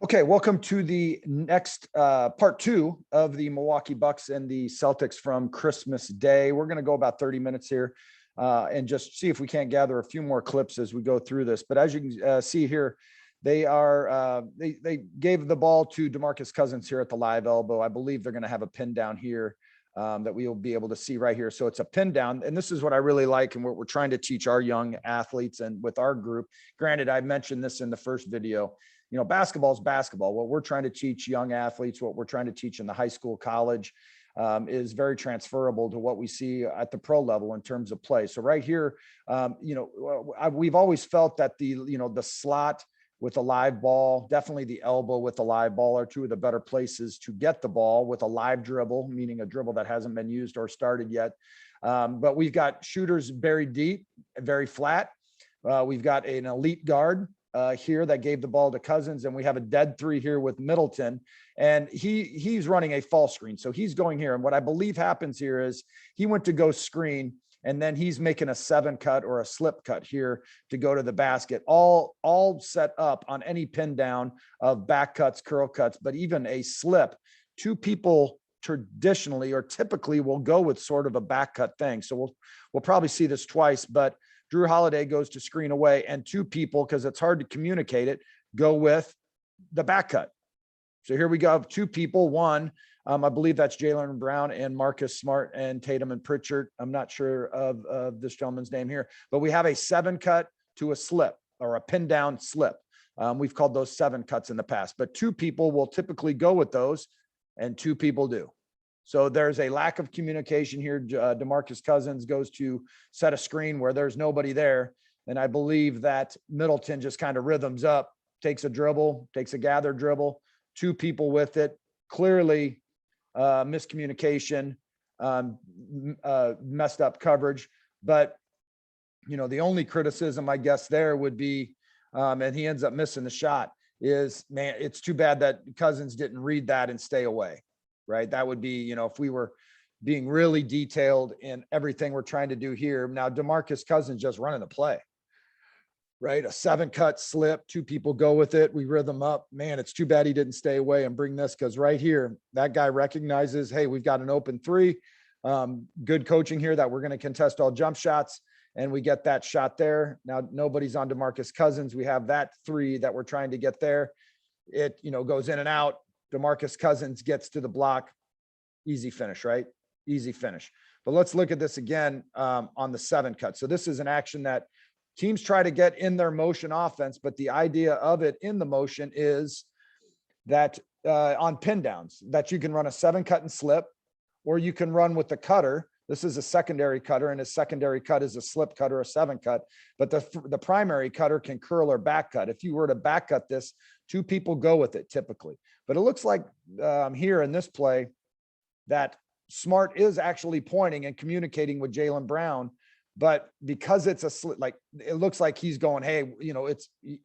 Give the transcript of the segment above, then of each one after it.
Okay, welcome to the next part two of the Milwaukee Bucks and the Celtics from Christmas Day. We're going to go about 30 minutes here and just see if we can't gather a few more clips as we go through this. But as you can see here, they gave the ball to DeMarcus Cousins here at the live elbow. I believe they're going to have a pin down here that we will be able to see right here. So it's a pin down, and this is what I really like and what we're trying to teach our young athletes and with our group. Granted, I mentioned this in the first video. You know, basketball is basketball. What we're trying to teach young athletes, what we're trying to teach in the high school, college, is very transferable to what we see at the pro level in terms of play. So right here, we've always felt that the slot with a live ball, definitely the elbow with a live ball are two of the better places to get the ball with a live dribble, meaning a dribble that hasn't been used or started yet. But we've got shooters buried deep, very flat. We've got an elite guard here that gave the ball to Cousins, and we have a dead three here with Middleton, and he's running a false screen. So he's going here. And what I believe happens here is he went to go screen, and then he's making a 7 cut or a slip cut here to go to the basket, all set up on any pin down of back cuts, curl cuts, but even a slip. Two people traditionally or typically will go with sort of a back cut thing. So we'll probably see this twice, but Drew Holiday goes to screen away, and two people, because it's hard to communicate it, go with the back cut. So here we go. Two people. One, I believe that's Jaylen Brown and Marcus Smart and Tatum and Pritchard. I'm not sure of this gentleman's name here, but we have a 7 cut to a slip or a pin down slip. We've called those 7 cuts in the past, but two people will typically go with those, and two people do. So there's a lack of communication here. DeMarcus Cousins goes to set a screen where there's nobody there. And I believe that Middleton just kind of rhythms up, takes a dribble, takes a gathered dribble, two people with it. Clearly miscommunication, messed up coverage. But, you know, the only criticism, I guess, there would be, and he ends up missing the shot, is, man, it's too bad that Cousins didn't read that and stay away. Right. That would be, you know, if we were being really detailed in everything we're trying to do here. Now, DeMarcus Cousins just running the play, right? A 7 cut slip, two people go with it. We rhythm up, man. It's too bad he didn't stay away and bring this, because right here, that guy recognizes, hey, we've got an open 3. Good coaching here that we're going to contest all jump shots, and we get that shot there. Now, nobody's on DeMarcus Cousins. We have that 3 that we're trying to get there. It, you know, goes in and out. DeMarcus Cousins gets to the block. Easy finish, right? Easy finish. But let's look at this again on the 7 cut. So this is an action that teams try to get in their motion offense, but the idea of it in the motion is that on pin downs, that you can run a 7 cut and slip, or you can run with the cutter. This is a secondary cutter, and a secondary cut is a slip cut or a 7 cut. But the primary cutter can curl or back cut. If you were to back cut this, two people go with it typically. But it looks like here in this play that Smart is actually pointing and communicating with Jaylen Brown. But because it's a slip, like, it looks like he's going, hey, you know,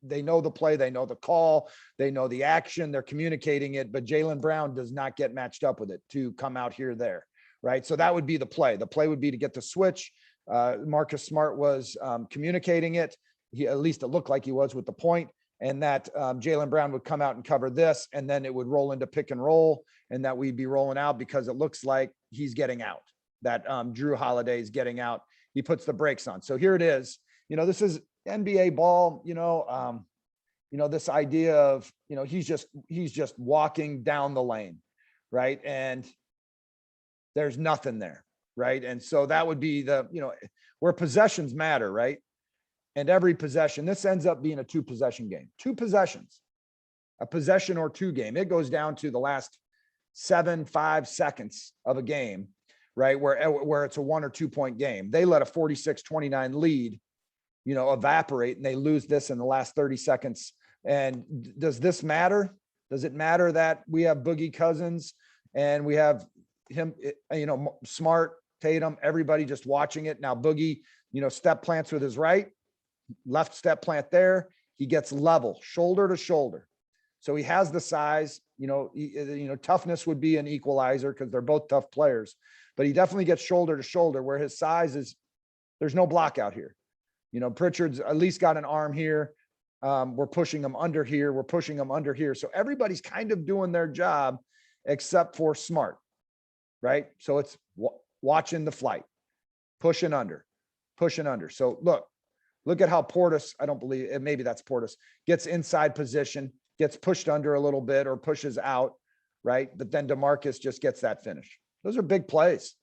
they know the play, they know the call, they know the action, they're communicating it. But Jaylen Brown does not get matched up with it to come out here there. Right. So that would be the play. The play would be to get the switch. Marcus Smart was communicating it. At least it looked like he was with the point, and that Jaylen Brown would come out and cover this, and then it would roll into pick and roll, and that we'd be rolling out because it looks like he's getting out, that Drew Holiday is getting out. He puts the brakes on. So here it is. You know, this is NBA ball, this idea of, you know, he's just walking down the lane. Right. And there's nothing there. Right. And so that would be where possessions matter. Right. And every possession, this ends up being a 2-possession game, 2 possessions, a possession or 2 game. It goes down to the last 5 seconds of a game, right? Where it's a 1 or 2 point game. They let a 46-29 lead, you know, evaporate, and they lose this in the last 30 seconds. And does this matter? Does it matter that we have Boogie Cousins and we have him, you know, Smart, Tatum, everybody just watching it? Now Boogie, you know, step plants with his right, left step plant there. He gets level, shoulder to shoulder. So he has the size, toughness would be an equalizer because they're both tough players, but he definitely gets shoulder to shoulder, where his size is, there's no block out here. You know, Pritchard's at least got an arm here. We're pushing them under here. We're pushing them under here. So everybody's kind of doing their job except for Smart, right? So it's watching the flight, pushing under. So look at how Portis, I don't believe, maybe that's Portis, gets inside position, gets pushed under a little bit or pushes out, right? But then DeMarcus just gets that finish. Those are big plays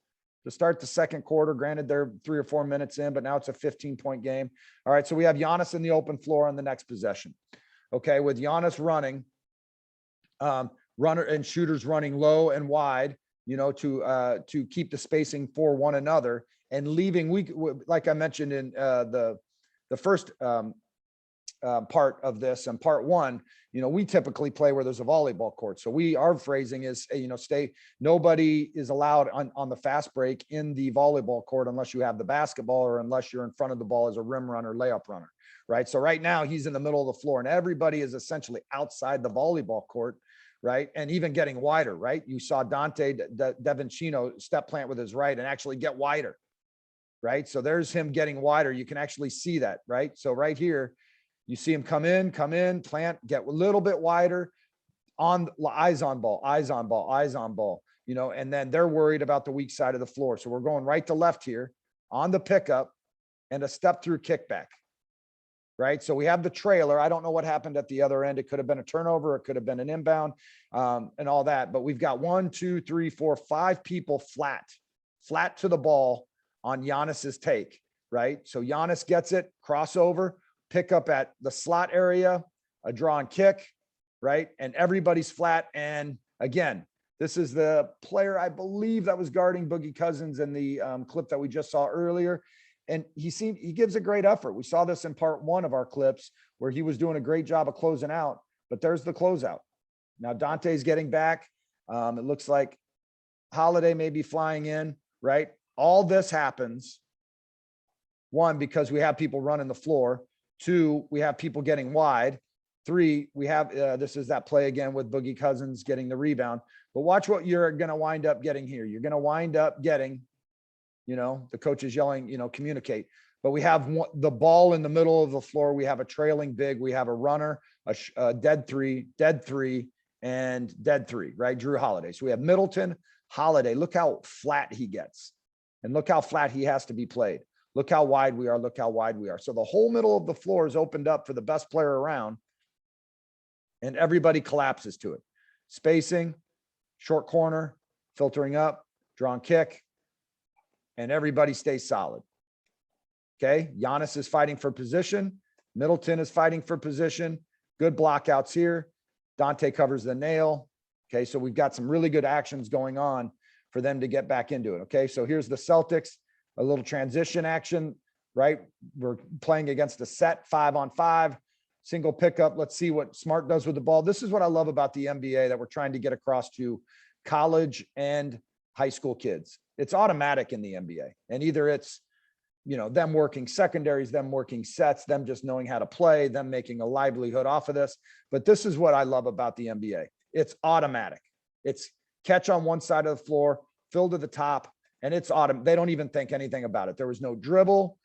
to start the second quarter. Granted, they're 3 or 4 minutes in, but now it's a 15-point game. All right, so we have Giannis in the open floor on the next possession. Okay, with Giannis running, runner and shooters running low and wide, to keep the spacing for one another and leaving. Like I mentioned in the first part of this and part one, we typically play where there's a volleyball court. So our phrasing is, nobody is allowed on the fast break in the volleyball court unless you have the basketball or unless you're in front of the ball as a rim runner, layup runner, right? So right now he's in the middle of the floor and everybody is essentially outside the volleyball court, right? And even getting wider, right? You saw Dante DeVincenzo step plant with his right and actually get wider, right? So there's him getting wider. You can actually see that, right? So right here, you see him come in, plant, get a little bit wider, eyes on ball, and then they're worried about the weak side of the floor. So we're going right to left here on the pickup and a step through kickback, right? So we have the trailer. I don't know what happened at the other end. It could have been a turnover. It could have been an inbound and all that. But we've got 1, 2, 3, 4, 5 people flat to the ball on Giannis's take, right? So Giannis gets it, crossover, pick up at the slot area, a draw and kick, right? And everybody's flat. And again, this is the player, I believe, that was guarding Boogie Cousins in the clip that we just saw earlier. And he gives a great effort. We saw this in part one of our clips where he was doing a great job of closing out, but there's the closeout. Now Dante's getting back. It looks like Holiday may be flying in, right? All this happens, 1, because we have people running the floor. 2, we have people getting wide. 3, we have, this is that play again with Boogie Cousins getting the rebound. But watch what you're going to wind up getting here. You're going to wind up getting, the coach is yelling, communicate. But we have the ball in the middle of the floor. We have a trailing big. We have a runner, a dead three, and dead three, right? Drew Holiday. So we have Middleton, Holiday. Look how flat he gets. And look how flat he has to be played. Look how wide we are. Look how wide we are. So the whole middle of the floor is opened up for the best player around, and everybody collapses to it. Spacing, short corner, filtering up, drawn kick, and everybody stays solid. Okay, Giannis is fighting for position. Middleton is fighting for position. Good blockouts here. Dante covers the nail. Okay, so we've got some really good actions going on for them to get back into it. Okay, so here's the Celtics. A little transition action, right? We're playing against a set 5-on-5, single pickup. Let's see what Smart does with the ball. This is what I love about the NBA that we're trying to get across to college and high school kids. It's automatic in the NBA. And either it's, them working secondaries, them working sets, them just knowing how to play, them making a livelihood off of this. But this is what I love about the NBA. It's automatic. It's catch on one side of the floor, fill to the top, and it's autumn. They don't even think anything about it. There was no dribble.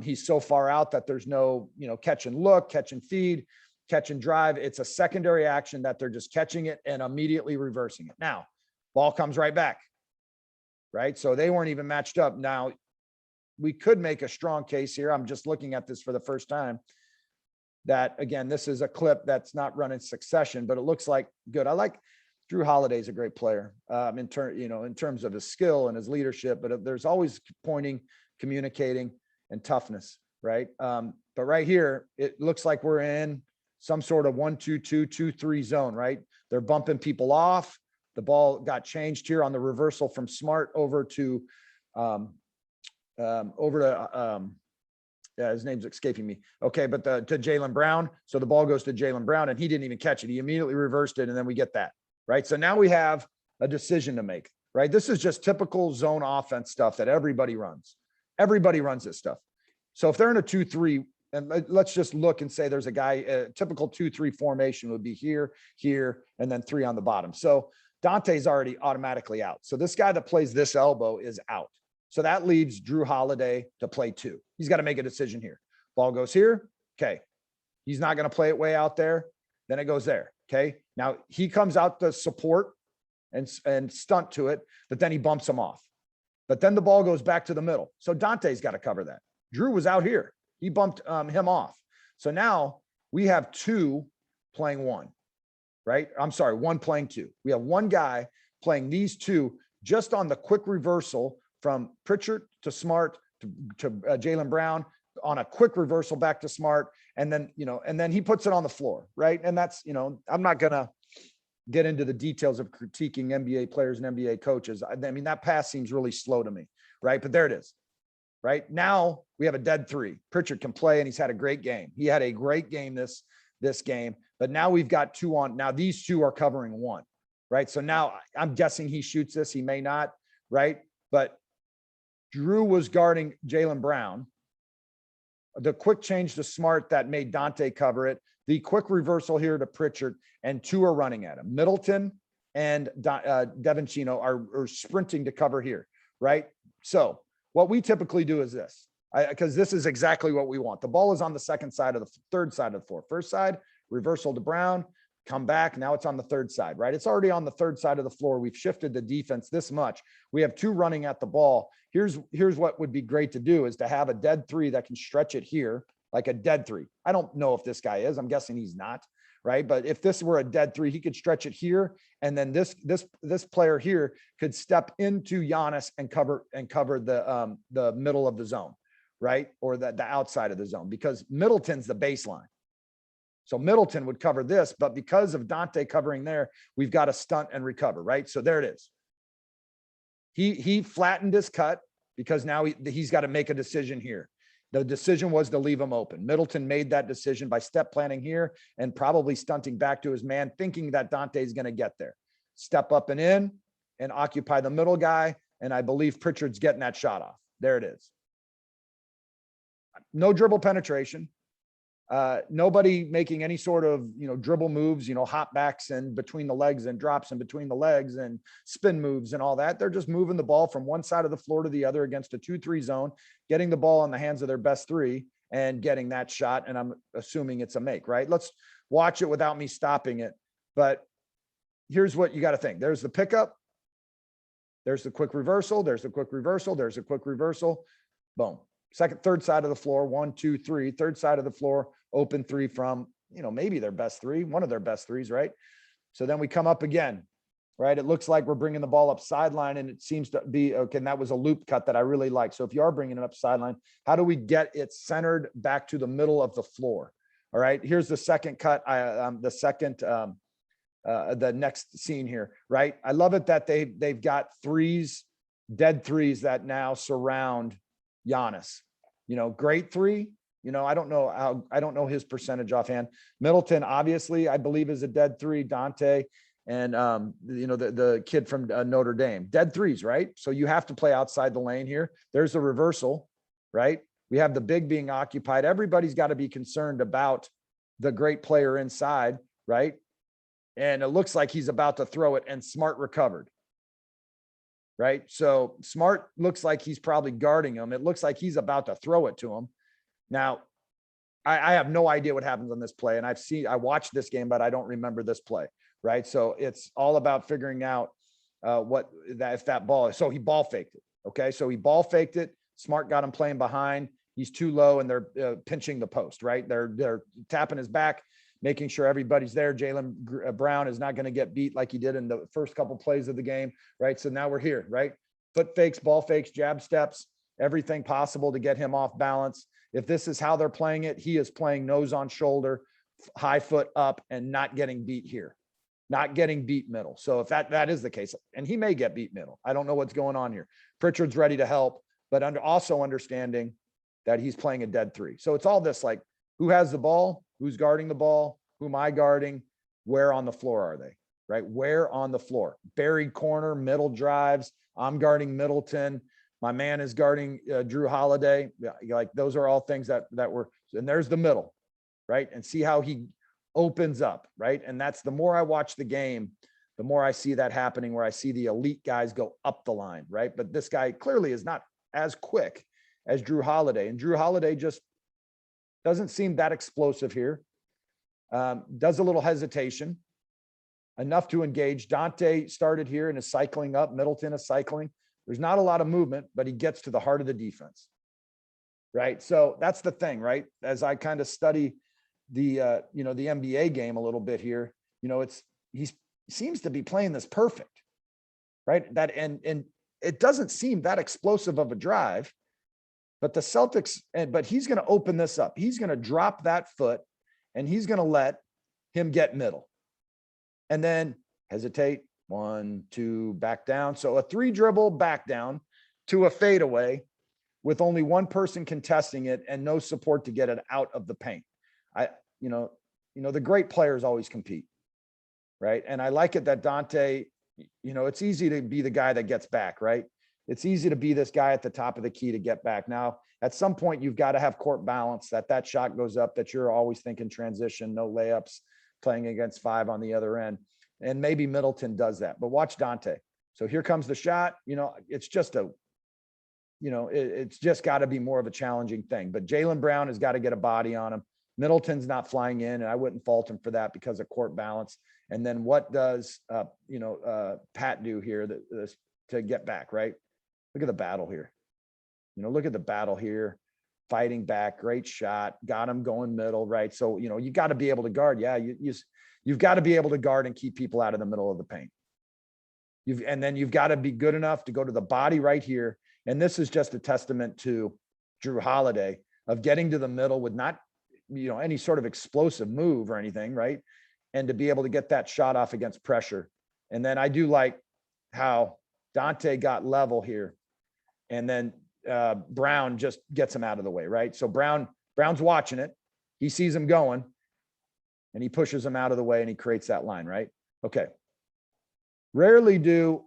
He's so far out that there's no, catch and look, catch and feed, catch and drive. It's a secondary action that they're just catching it and immediately reversing it. Now, ball comes right back, right? So they weren't even matched up. Now, we could make a strong case here. I'm just looking at this for the first time that, again, this is a clip that's not run in succession, but it looks like good. I like Drew Holiday's a great player in terms of his skill and his leadership, but there's always pointing, communicating, and toughness, right? But right here, it looks like we're in some sort of 1-2-2, 2-3 zone, right? They're bumping people off. The ball got changed here on the reversal from Smart over to his name's escaping me. Okay, but to Jaylen Brown. So the ball goes to Jaylen Brown, and he didn't even catch it. He immediately reversed it, and then we get that. Right. So now we have a decision to make, right? This is just typical zone offense stuff that everybody runs. Everybody runs this stuff. So if they're in a 2-3, and let's just look and say there's a guy, a typical 2-3 formation would be here, and then 3 on the bottom. So Dante's already automatically out. So this guy that plays this elbow is out. So that leaves Drew Holiday to play 2. He's got to make a decision here. Ball goes here. Okay. He's not going to play it way out there. Then it goes there. Okay. Now he comes out to support and stunt to it, but then he bumps him off. But then the ball goes back to the middle. So Dante's got to cover that. Drew was out here. He bumped him off. So now we have two playing one, right? I'm sorry, one playing two. We have one guy playing these two just on the quick reversal from Pritchard to Smart to Jaylen Brown, on a quick reversal back to Smart. And then, and then he puts it on the floor, right? And that's, I'm not going to get into the details of critiquing NBA players and NBA coaches. I mean, that pass seems really slow to me, right? But there it is, right? Now we have a dead three. Pritchard can play, and he's had a great game. He had a great game this game, but now we've got two on. Now these two are covering one, right? So now I'm guessing he shoots this. He may not, right? But Drew was guarding Jaylen Brown. The quick change to Smart that made Dante cover it. The quick reversal here to Pritchard, and two are running at him. Middleton and Devin Chino are sprinting to cover here, right? So what we typically do is this, because this is exactly what we want. The ball is on the third side of the floor. First side, reversal to Brown, come back. Now it's on the third side, right? It's already on the third side of the floor. We've shifted the defense this much. We have two running at the ball. Here's what would be great to do, is to have a dead three that can stretch it here, like a dead three. I don't know if this guy is. I'm guessing he's not, right? But if this were a dead three, he could stretch it here, and then this player here could step into Giannis and cover the middle of the zone, right? Or the outside of the zone, because Middleton's the baseline. So Middleton would cover this, but because of Dante covering there, we've got to stunt and recover, right? So there it is. He flattened his cut because now he's got to make a decision here. The decision was to leave him open. Middleton made that decision by step planning here and probably stunting back to his man, thinking that Dante's going to get there. Step up and in and occupy the middle guy, and I believe Pritchard's getting that shot off. There it is. No dribble penetration. Nobody making any sort of, dribble moves, hop backs and between the legs and drops in between the legs and spin moves and all that. They're just moving the ball from one side of the floor to the other against a 2-3 zone, getting the ball in the hands of their best three and getting that shot. And I'm assuming it's a make, right? Let's watch it without me stopping it. But here's what you got to think. There's the pickup. There's the quick reversal. There's the quick reversal. There's a quick reversal. Boom. Third side of the floor, 1, 2, 3, third side of the floor, open three from, maybe their best three, one of their best threes, right? So then we come up again, right? It looks like we're bringing the ball up sideline, and it seems to be, okay, and that was a loop cut that I really like. So if you are bringing it up sideline, how do we get it centered back to the middle of the floor? All right, here's the second cut, the next scene here, right? I love it that they've got dead threes that now surround Giannis. Great three. I don't know his percentage offhand. Middleton, obviously, I believe, is a dead three. Dante and the kid from Notre Dame, dead threes, right? So you have to play outside the lane here. There's a reversal, right? We have the big being occupied. Everybody's got to be concerned about the great player inside, right? And it looks like he's about to throw it, and Smart recovered. Right. So Smart looks like he's probably guarding him. It looks like he's about to throw it to him. Now, I have no idea what happens on this play. And I watched this game, but I don't remember this play. Right. So it's all about figuring out if that ball is. So he ball faked it. Okay. So he ball faked it. Smart got him playing behind. He's too low, and they're pinching the post. Right. They're tapping his back, making sure everybody's there. Jaylen Brown is not going to get beat like he did in the first couple plays of the game, right? So now we're here, right? Foot fakes, ball fakes, jab steps, everything possible to get him off balance. If this is how they're playing it, he is playing nose on shoulder, high foot up, and not getting beat here, not getting beat middle. So if that is the case, and he may get beat middle, I don't know what's going on here. Pritchard's ready to help, but also understanding that he's playing a dead three. So it's all this, like, who has the ball? Who's guarding the ball? Who am I guarding? Where on the floor are they? Right? Where on the floor? Buried corner, middle drives. I'm guarding Middleton. My man is guarding Drew Holiday. Like, those are all things that were, and there's the middle, right? And see how he opens up, right? And that's, the more I watch the game, the more I see that happening, where I see the elite guys go up the line, right? But this guy clearly is not as quick as Drew Holiday. And Drew Holiday just doesn't seem that explosive here. Does a little hesitation, enough to engage. Dante started here and is cycling up. Middleton is cycling. There's not a lot of movement, but he gets to the heart of the defense, right? So that's the thing, right? As I kind of study the, the NBA game a little bit here, he seems to be playing this perfect, right? That, and it doesn't seem that explosive of a drive, but the Celtics, but he's going to open this up. He's going to drop that foot and he's going to let him get middle and then hesitate. 1, 2, back down. So a 3 dribble back down to a fadeaway with only one person contesting it and no support to get it out of the paint. The great players always compete, right? And I like it that Dante, it's easy to be the guy that gets back, right? It's easy to be this guy at the top of the key to get back. Now, at some point, you've got to have court balance, that shot goes up, that you're always thinking transition, no layups, playing against 5 on the other end. And maybe Middleton does that, but watch Dante. So here comes the shot. It's just it's just got to be more of a challenging thing. But Jaylen Brown has got to get a body on him. Middleton's not flying in, and I wouldn't fault him for that because of court balance. And then what does Pat do here to get back, right? Look at the battle here. Look at the battle here. Fighting back, great shot, got him going middle, right? So, you got to be able to guard. Yeah, you've got to be able to guard and keep people out of the middle of the paint. And then you've got to be good enough to go to the body right here. And this is just a testament to Jrue Holiday of getting to the middle with not, any sort of explosive move or anything, right? And to be able to get that shot off against pressure. And then I do like how Dante got level here. And then Brown just gets him out of the way, right? So Brown's watching it. He sees him going and he pushes him out of the way and he creates that line, right? Okay. Rarely do,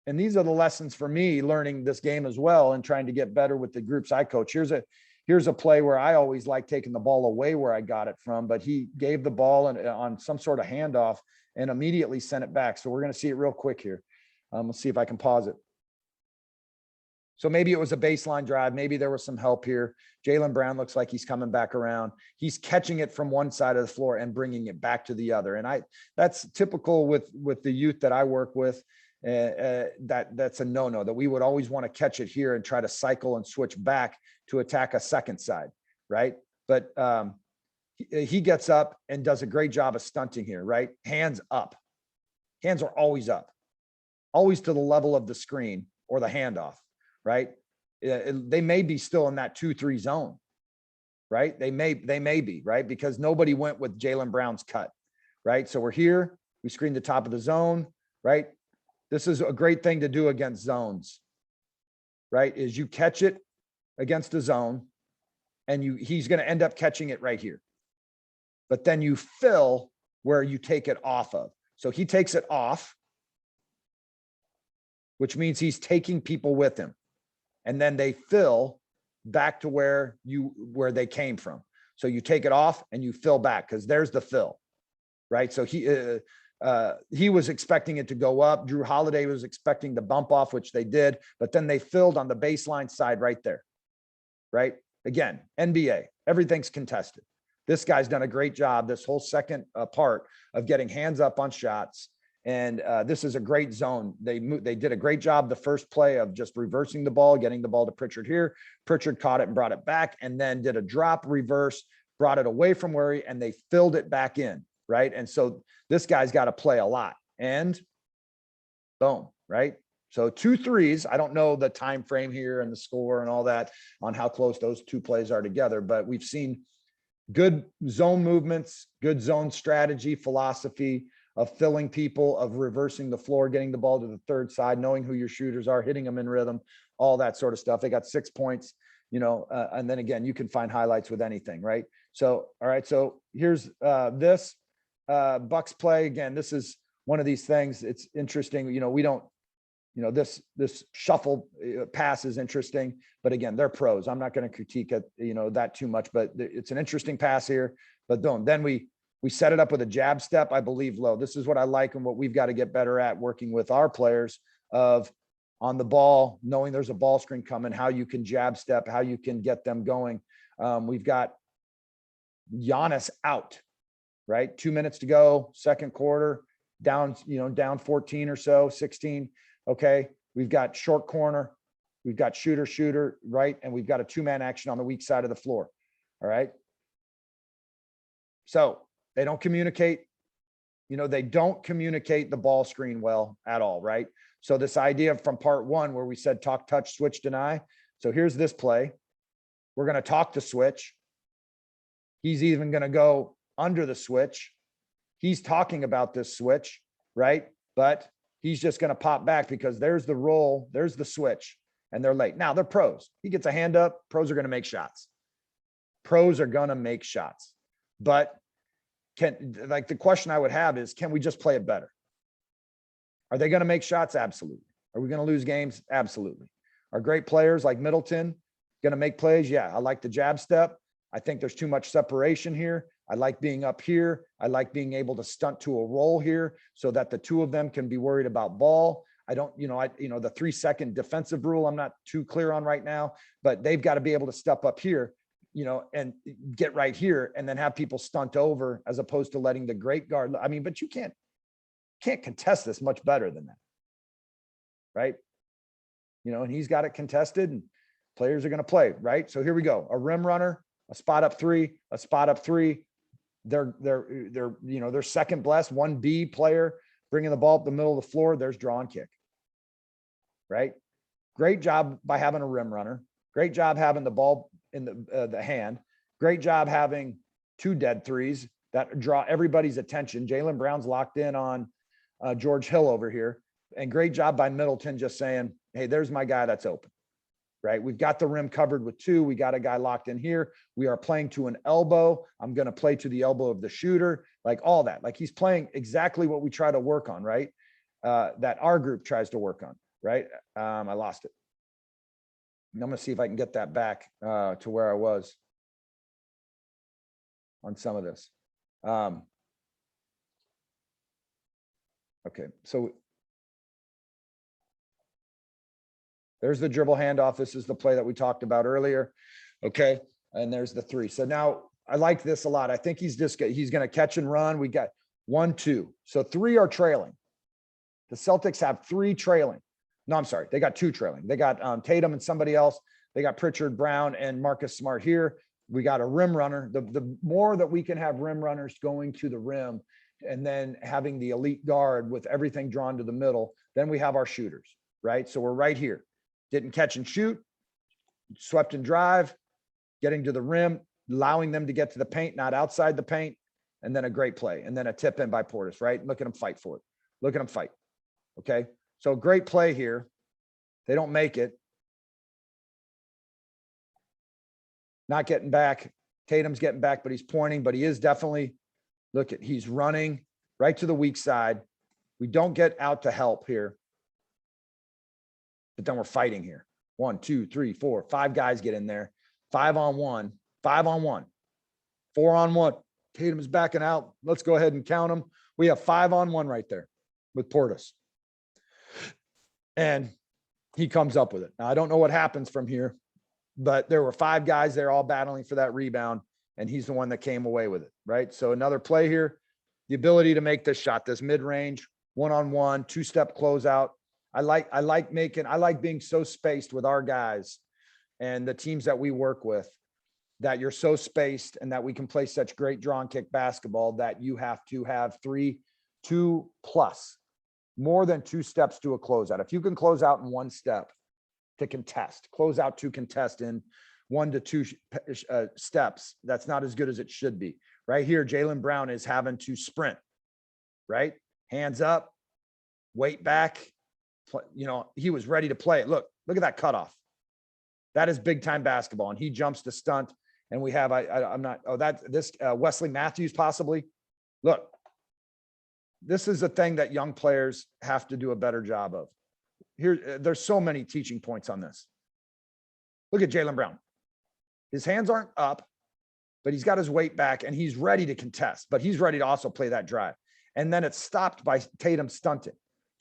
and these are the lessons for me learning this game as well and trying to get better with the groups I coach. Here's a play where I always like taking the ball away where I got it from, but he gave the ball on some sort of handoff and immediately sent it back. So we're going to see it real quick here. Let's see if I can pause it. So maybe it was a baseline drive. Maybe there was some help here. Jaylen Brown looks like he's coming back around. He's catching it from one side of the floor and bringing it back to the other. And that's typical with the youth that I work with. That's a no-no, that we would always want to catch it here and try to cycle and switch back to attack a second side, right? But he gets up and does a great job of stunting here, right? Hands up. Hands are always up, always to the level of the screen or the handoff. Right? They may be still in that 2-3 zone, right? They may be, right? Because nobody went with Jaylen Brown's cut, right? So we're here, we screen the top of the zone, right? This is a great thing to do against zones, right? Is you catch it against a zone and he's going to end up catching it right here. But then you fill where you take it off of. So he takes it off, which means he's taking people with him. And then they fill back to where they came from. So you take it off and you fill back because there's the fill, right? So he was expecting it to go up. Jrue Holiday was expecting to bump off, which they did, but then they filled on the baseline side right there, right? Again, NBA, everything's contested. This guy's done a great job this whole second part of getting hands up on shots. And this is a great zone. They did a great job the first play of just reversing the ball, getting the ball to Pritchard here. Pritchard caught it and brought it back and then did a drop reverse, brought it away from and they filled it back in, right? And so this guy's got to play a lot and boom, right? So 2 threes. I don't know the time frame here and the score and all that on how close those 2 plays are together, but we've seen good zone movements, good zone strategy, philosophy of filling people, of reversing the floor, getting the ball to the third side, knowing who your shooters are, hitting them in rhythm, all that sort of stuff. They got 6 points, and then again, you can find highlights with anything, right? So, all right. So here's this Bucks play. Again, this is one of these things. It's interesting. We don't, this shuffle pass is interesting, but again, they're pros. I'm not going to critique it, that too much, but it's an interesting pass here, but then we set it up with a jab step, I believe low. This is what I like and what we've got to get better at working with our players of on the ball, knowing there's a ball screen coming, how you can jab step, how you can get them going. We've got Giannis out. right? 2 minutes to go, second quarter, down, down 14 or so, 16. Okay. We've got short corner. We've got shooter, right? And we've got a 2-man action on the weak side of the floor. All right. So they don't communicate. They don't communicate the ball screen well at all, right? So this idea from part 1 where we said talk, touch, switch, deny. So here's this play. We're going to talk the switch. He's even going to go under the switch. He's talking about this switch, right? But he's just going to pop back because there's the roll, there's the switch, and they're late. Now they're pros. He gets a hand up. Pros are going to make shots. Pros are going to make shots. But the question I would have is, can we just play it better? Are they going to make shots? Absolutely. Are we going to lose games? Absolutely. Are great players like Middleton going to make plays? Yeah. I like the jab step. I think there's too much separation here. I like being up here. I like being able to stunt to a roll here so that the two of them can be worried about ball. I don't, the 3-second defensive rule, I'm not too clear on right now, but they've got to be able to step up here, and get right here and then have people stunt over as opposed to letting the great guard. I mean, but you can't contest this much better than that. Right. And he's got it contested and players are going to play. Right. So here we go. A rim runner, a spot up three. They're second blessed 1B player bringing the ball up the middle of the floor. There's draw and kick. Right. Great job by having a rim runner. Great job having the ball in the hand. Great job having 2 dead threes that draw everybody's attention. Jaylen Brown's locked in on George Hill over here. And great job by Middleton just saying, hey, there's my guy that's open. Right. We've got the rim covered with 2. We got a guy locked in here. We are playing to an elbow. I'm going to play to the elbow of the shooter, like all that. Like he's playing exactly what we try to work on, right? That our group tries to work on, right? I lost it. I'm going to see if I can get that back to where I was on some of this. Okay, so there's the dribble handoff. This is the play that we talked about earlier. Okay, and there's the 3. So now I like this a lot. I think he's going to catch and run. We got 1, 2. So 3 are trailing. The Celtics have 3 trailing. No, I'm sorry. They got 2 trailing. They got Tatum and somebody else. They got Pritchard, Brown, and Marcus Smart here. We got a rim runner. The more that we can have rim runners going to the rim and then having the elite guard with everything drawn to the middle, then we have our shooters, right? So we're right here. Didn't catch and shoot, swept and drive, getting to the rim, allowing them to get to the paint, not outside the paint, and then a great play. And then a tip in by Portis, right? Look at him fight for it. Look at him fight. Okay. So great play here. They don't make it. Not getting back. Tatum's getting back, but he's pointing, but he is definitely, he's running right to the weak side. We don't get out to help here, but then we're fighting here. 1, 2, 3, 4, 5 guys get in there. 5 on 1, 5 on 1, 4 on 1. Tatum is backing out. Let's go ahead and count them. We have 5 on 1 right there with Portis. And he comes up with it. Now, I don't know what happens from here, but there were 5 guys there all battling for that rebound, and he's the one that came away with it, right? So another play here, the ability to make this shot, this mid-range, 1-on-1, 2-step closeout. I like being so spaced with our guys and the teams that we work with, that you're so spaced and that we can play such great draw and kick basketball that you have to have 2 plus, more than 2 steps to a closeout. If you can close out in 1 step to contest, close out to contest in 1 to 2 steps, that's not as good as it should be. Right here, Jaylen Brown is having to sprint, right? Hands up, weight back. He was ready to play it. Look at that cutoff. That is big time basketball. And he jumps to stunt. And we have, Wesley Matthews possibly. Look, this is a thing that young players have to do a better job of. There's so many teaching points on this. Look at Jaylen Brown. His hands aren't up, but he's got his weight back and he's ready to contest, but he's ready to also play that drive. And then it's stopped by Tatum stunting.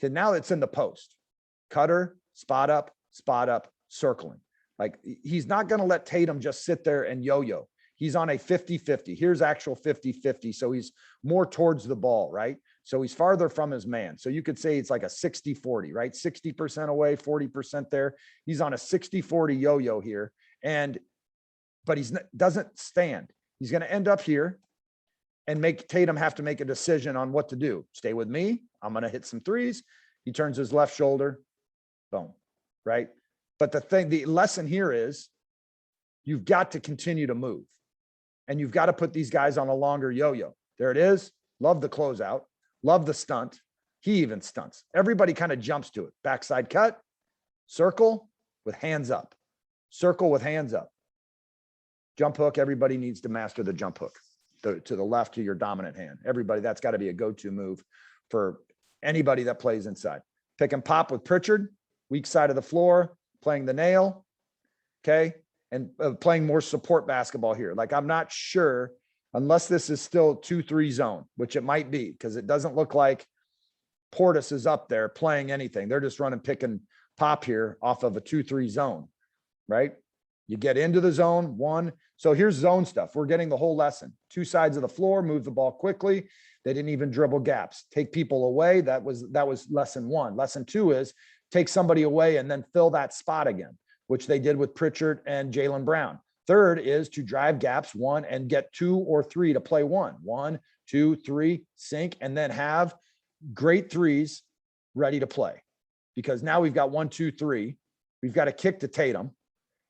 Okay, now it's in the post. Cutter, spot up, circling. Like, he's not going to let Tatum just sit there and yo-yo. He's on a 50-50. Here's actual 50-50. So he's more towards the ball, right? So he's farther from his man. So you could say it's like a 60-40, right? 60% away, 40% there. He's on a 60-40 yo-yo here. But he doesn't stand. He's going to end up here and make Tatum have to make a decision on what to do. Stay with me. I'm going to hit some threes. He turns his left shoulder. Boom. Right. But the lesson here is you've got to continue to move and you've got to put these guys on a longer yo-yo. There it is. Love the closeout. Love the stunt. He even stunts. Everybody kind of jumps to it. Backside cut, circle with hands up, circle with hands up. Jump hook. Everybody needs to master the jump hook to the left to your dominant hand. Everybody, that's got to be a go-to move for anybody that plays inside. Pick and pop with Pritchard, weak side of the floor, playing the nail. Okay. And playing more support basketball here. Like, I'm not sure unless this is still 2-3 zone, which it might be, because it doesn't look like Portis is up there playing anything. They're just running pick and pop here off of a 2-3 zone, right? You get into the zone, one. So here's zone stuff. We're getting the whole lesson. Two sides of the floor, move the ball quickly. They didn't even dribble gaps. Take people away. That was lesson one. Lesson two is take somebody away and then fill that spot again, which they did with Pritchard and Jaylen Brown. Third is to drive gaps, one, and get 2 or 3 to play one. 1, 2, 3, sink, and then have great threes ready to play. Because now we've got 1, 2, 3. We've got a kick to Tatum.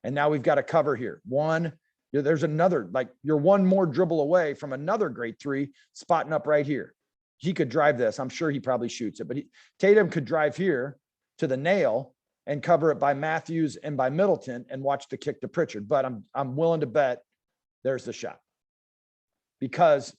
And now we've got a cover here. One, there's another, like, you're one more dribble away from another great three spotting up right here. He could drive this. I'm sure he probably shoots it, but Tatum could drive here to the nail and cover it by Matthews and by Middleton and watch the kick to Pritchard. But I'm willing to bet there's the shot, because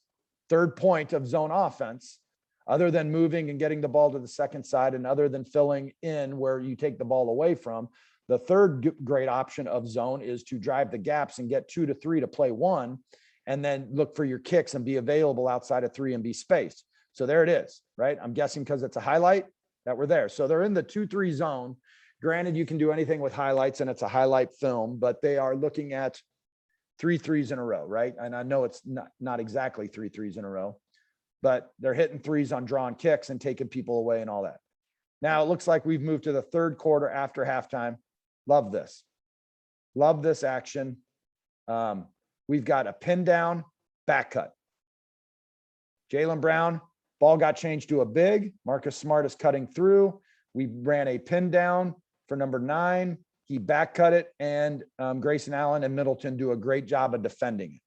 third point of zone offense, other than moving and getting the ball to the second side and other than filling in where you take the ball away from, the third great option of zone is to drive the gaps and get 2 to 3 to play one, and then look for your kicks and be available outside of 3 and be spaced. So there it is, right? I'm guessing because it's a highlight that we're there. So they're in the 2-3 zone. Granted, you can do anything with highlights and it's a highlight film, but they are looking at 3 threes in a row, right? And I know it's not exactly 3 threes in a row, but they're hitting threes on drawn kicks and taking people away and all that. Now it looks like we've moved to the third quarter after halftime. Love this. Love this action. We've got a pin down, back cut. Jaylen Brown, ball got changed to a big. Marcus Smart is cutting through. We ran a pin down for number 9. He back cut it, and Grayson Allen and Middleton do a great job of defending it.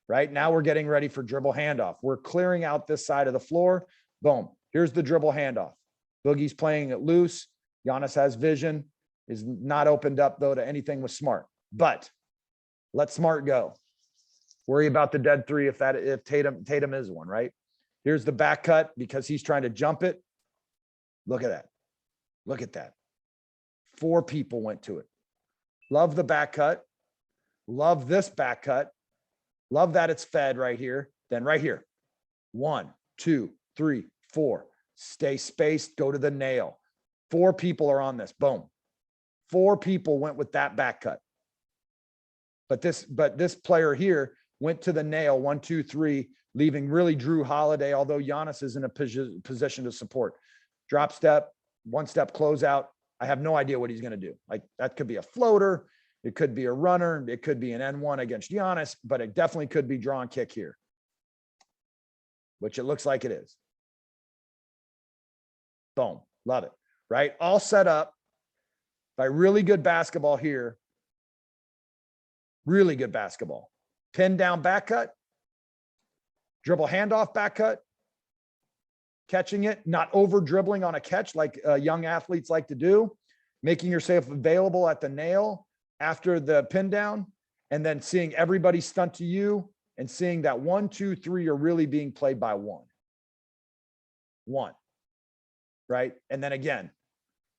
Right now we're getting ready for dribble handoff. We're clearing out this side of the floor. Boom. Here's the dribble handoff. Boogie's playing it loose. Giannis has vision. Is not opened up though to anything with Smart, but let Smart go. Worry about the dead three if Tatum is one, right? Here's the back cut because he's trying to jump it. Look at that. Look at that. 4 people went to it. Love the back cut. Love this back cut. Love that it's fed right here. Then right here. 1, 2, 3, 4. Stay spaced. Go to the nail. 4 people are on this. Boom. 4 people went with that back cut. But this player here went to the nail, 1, 2, 3, leaving really Drew Holiday, although Giannis is in a position to support. Drop step, 1-step closeout. I have no idea what he's going to do. Like, that could be a floater. It could be a runner. It could be an N1 against Giannis, but it definitely could be drawn kick here, which it looks like it is. Boom. Love it. Right? All set up by really good basketball here. Really good basketball. Pin down back cut. Dribble handoff back cut. Catching it, not over dribbling on a catch like young athletes like to do. Making yourself available at the nail after the pin down. And then seeing everybody stunt to you and seeing that 1, 2, 3 are really being played by one. Right? And then again,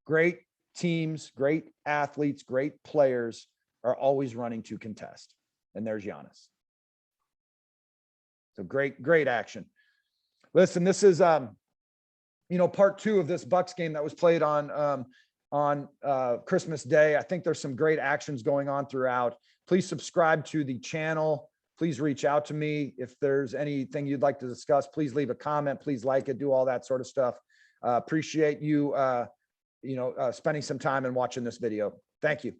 great teams, great athletes, great players are always running to contest. And there's Giannis. So great action. Listen, this is, part 2 of this Bucks game that was played on Christmas Day. I think there's some great actions going on throughout. Please subscribe to the channel please reach out to me. If there's anything you'd like to discuss, please leave a comment, please like it, do all that sort of stuff. Appreciate you, spending some time and watching this video. Thank you.